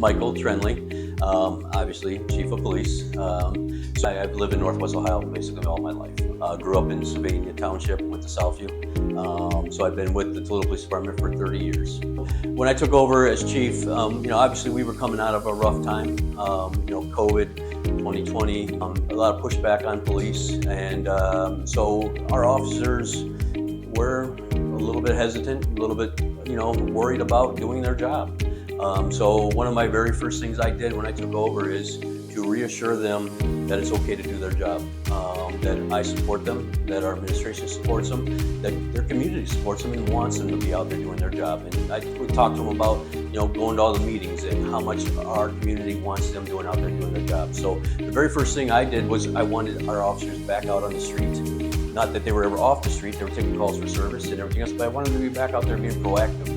Michael Troendle, obviously Chief of Police. So I've lived in Northwest Ohio basically all my life. Grew up in Sylvania Township, went to Southview. So I've been with the Toledo Police Department for 30 years. When I took over as chief, obviously we were coming out of a rough time. COVID, 2020, a lot of pushback on police, and so our officers were a little bit hesitant, a little bit, worried about doing their job. So one of my very first things I did when I took over is to reassure them that it's okay to do their job, that I support them, that our administration supports them, that their community supports them and wants them to be out there doing their job. And I would talk to them about, going to all the meetings and how much our community wants them out there doing their job. So the very first thing I did was I wanted our officers back out on the street. Not that they were ever off the street, they were taking calls for service and everything else, but I wanted them to be back out there being proactive,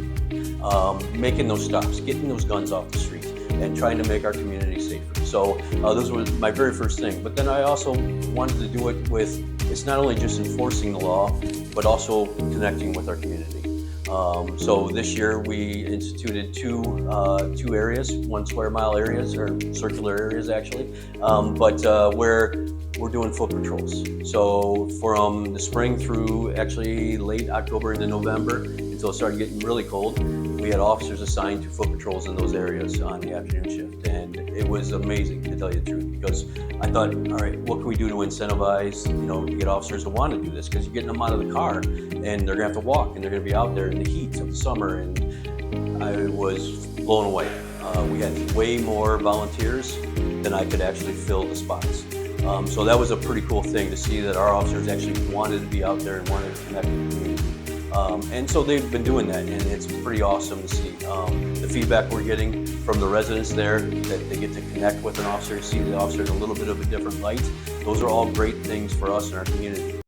making those stops, getting those guns off the street, and trying to make our community safer. So those were my very first thing. But then I also wanted to do it with, it's not only just enforcing the law, but also connecting with our community. So this year we instituted two areas, 1 square mile areas, or circular areas actually, where we're doing foot patrols. So from the spring through actually late October into November, until it started getting really cold, we had officers assigned to foot patrols in those areas on the afternoon shift. And it was amazing, to tell you the truth, because I thought, all right, what can we do to incentivize, to get officers to want to do this? Because you're getting them out of the car and they're gonna have to walk and they're gonna be out there in the heat of the summer. And I was blown away. We had way more volunteers than I could actually fill the spots. So that was a pretty cool thing to see that our officers actually wanted to be out there and wanted to connect with the community. And so they've been doing that, and it's pretty awesome to see the feedback we're getting from the residents there, that they get to connect with an officer, see the officer in a little bit of a different light. Those are all great things for us in our community.